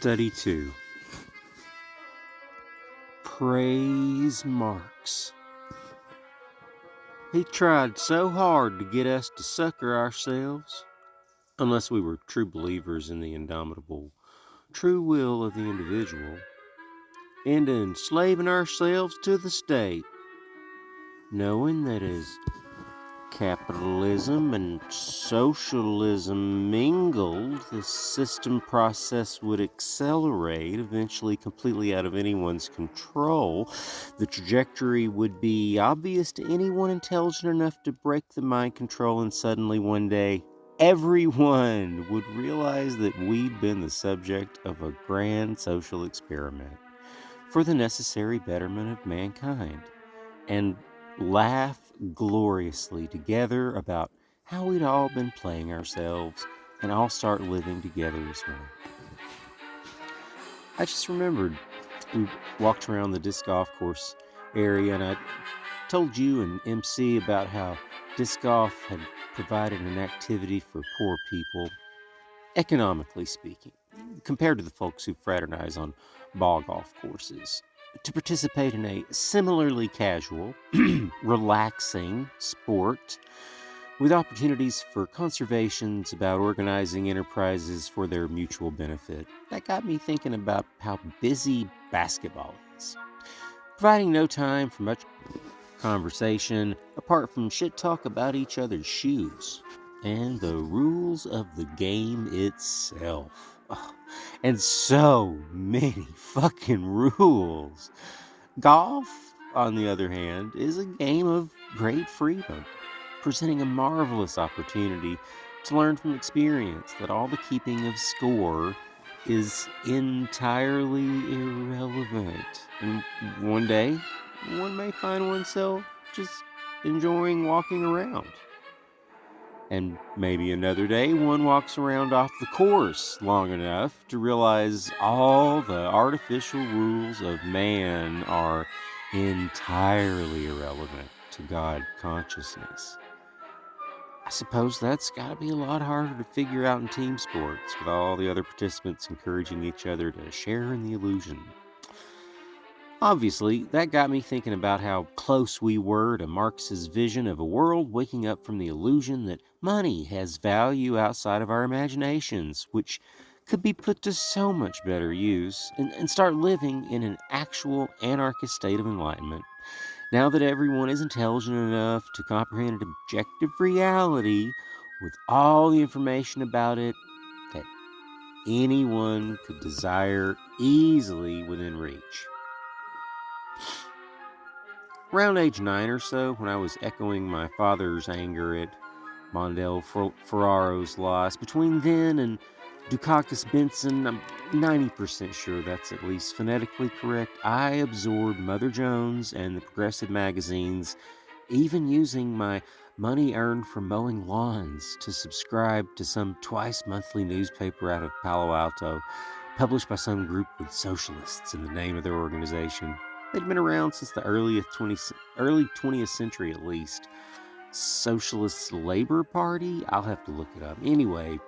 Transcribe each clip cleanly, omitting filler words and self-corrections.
Study 2. Praise Marx. He tried so hard to get us to sucker ourselves, unless we were true believers in the indomitable true will of the individual, into enslaving ourselves to the state, knowing that as capitalism and socialism mingled, the system process would accelerate, eventually completely out of anyone's control. The trajectory would be obvious to anyone intelligent enough to break the mind control, and suddenly one day, everyone would realize that we'd been the subject of a grand social experiment for the necessary betterment of mankind, and laugh gloriously together about how we'd all been playing ourselves and all start living together as one. I just remembered we walked around the disc golf course area, and I told you and MC about how disc golf had provided an activity for poor people, economically speaking, compared to the folks who fraternize on ball golf courses, to participate in a similarly casual, relaxing sport with opportunities for conservations about organizing enterprises for their mutual benefit. That got me thinking about how busy basketball is, providing no time for much conversation apart from shit talk about each other's shoes and the rules of the game itself. Oh, and so many fucking rules. Golf, on the other hand, is a game of great freedom, presenting a marvelous opportunity to learn from experience that all the keeping of score is entirely irrelevant. And one day, one may find oneself just enjoying walking around. And maybe another day, one walks around off the course long enough to realize all the artificial rules of man are entirely irrelevant to God consciousness. I suppose that's got to be a lot harder to figure out in team sports, with all the other participants encouraging each other to share in the illusion. Obviously, that got me thinking about how close we were to Marx's vision of a world waking up from the illusion that money has value outside of our imaginations, which could be put to so much better use, and start living in an actual anarchist state of enlightenment. Now that everyone is intelligent enough to comprehend an objective reality with all the information about it that anyone could desire easily within reach. Around age 9 or so, when I was echoing my father's anger at Mondale Ferraro's loss, between then and Dukakis Benson, I'm 90% sure that's at least phonetically correct, I absorbed Mother Jones and the progressive magazines, even using my money earned from mowing lawns to subscribe to some twice-monthly newspaper out of Palo Alto, published by some group with socialists in the name of their organization. They'd been around since the early 20th century at least. Socialist Labor Party? I'll have to look it up. Anyway,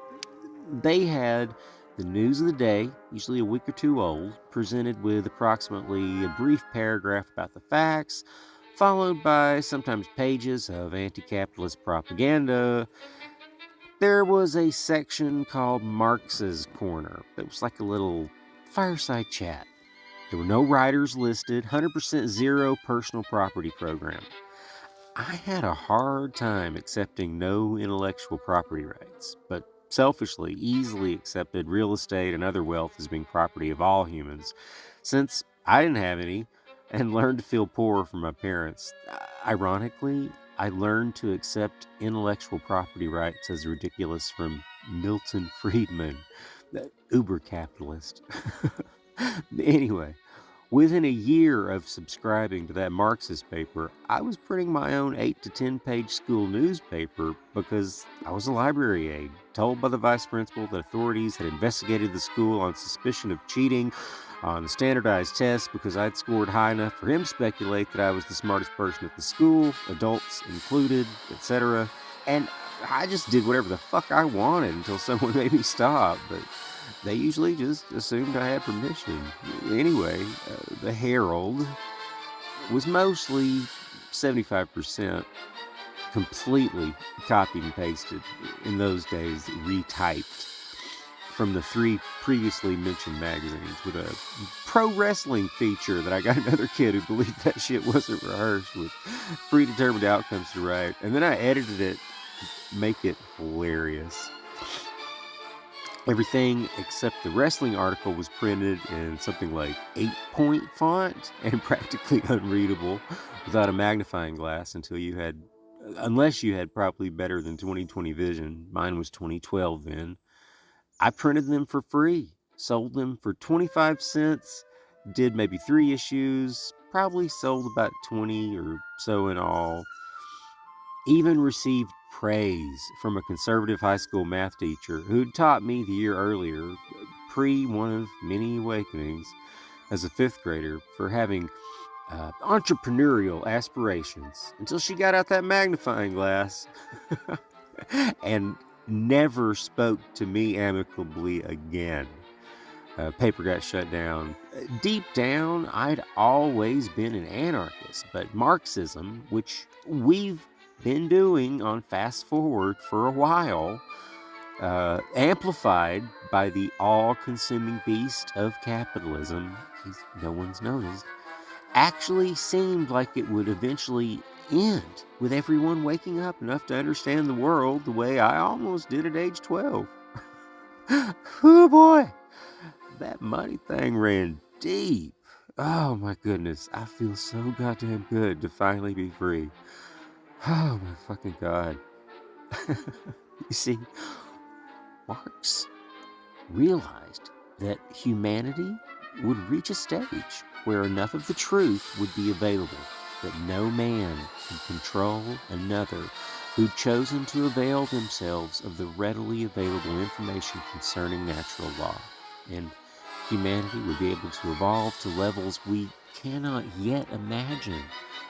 they had the news of the day, usually a week or two old, presented with approximately a brief paragraph about the facts, followed by sometimes pages of anti-capitalist propaganda. There was a section called Marx's Corner that was like a little fireside chat. There were no writers listed, 100% zero personal property program. I had a hard time accepting no intellectual property rights, but selfishly, easily accepted real estate and other wealth as being property of all humans, since I didn't have any and learned to feel poor from my parents. Ironically, I learned to accept intellectual property rights as ridiculous from Milton Friedman, the uber capitalist. Anyway, within a year of subscribing to that Marxist paper, I was printing my own 8 to 10 page school newspaper because I was a library aide, told by the vice principal that authorities had investigated the school on suspicion of cheating on the standardized tests because I'd scored high enough for him to speculate that I was the smartest person at the school, adults included, etc. And I just did whatever the fuck I wanted until someone made me stop. But They usually just assumed I had permission. Anyway, the Herald was mostly 75% completely copied and pasted, in those days retyped from the 3 previously mentioned magazines, with a pro wrestling feature that I got another kid who believed that shit wasn't rehearsed, with predetermined outcomes to write. And then I edited it to make it hilarious. Everything except the wrestling article was printed in something like 8-point font and practically unreadable without a magnifying glass unless you had probably better than 20/20 vision. Mine was 2012 then. I printed them for free, sold them for 25 cents, did maybe 3 issues, probably sold about 20 or so in all. Even received praise from a conservative high school math teacher who'd taught me the year earlier, pre one of many awakenings, as a 5th grader, for having entrepreneurial aspirations, until she got out that magnifying glass and never spoke to me amicably again. Paper got shut down. Deep down, I'd always been an anarchist, but Marxism, which we've been doing on Fast Forward for a while, amplified by the all-consuming beast of capitalism, no one's noticed, actually seemed like it would eventually end with everyone waking up enough to understand the world the way I almost did at age 12. Oh boy, that money thing ran deep. Oh my goodness, I feel so goddamn good to finally be free. Oh my fucking God. You see, Marx realized that humanity would reach a stage where enough of the truth would be available that no man could control another who'd chosen to avail themselves of the readily available information concerning natural law, and humanity would be able to evolve to levels we cannot yet imagine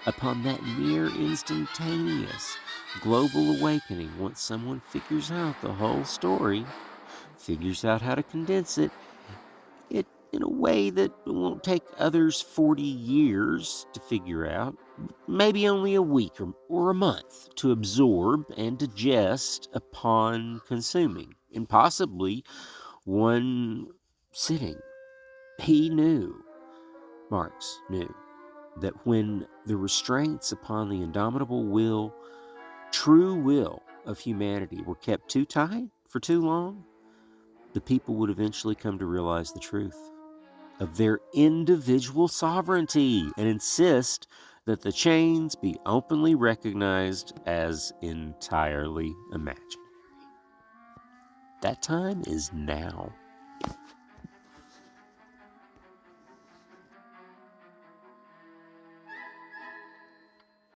upon that near instantaneous global awakening once someone figures out the whole story, figures out how to condense it in a way that won't take others 40 years to figure out, maybe only a week or a month to absorb and digest upon consuming, and possibly one sitting. Marx knew, that when the restraints upon the indomitable will, true will of humanity were kept too tight for too long, the people would eventually come to realize the truth of their individual sovereignty and insist that the chains be openly recognized as entirely imaginary. That time is now.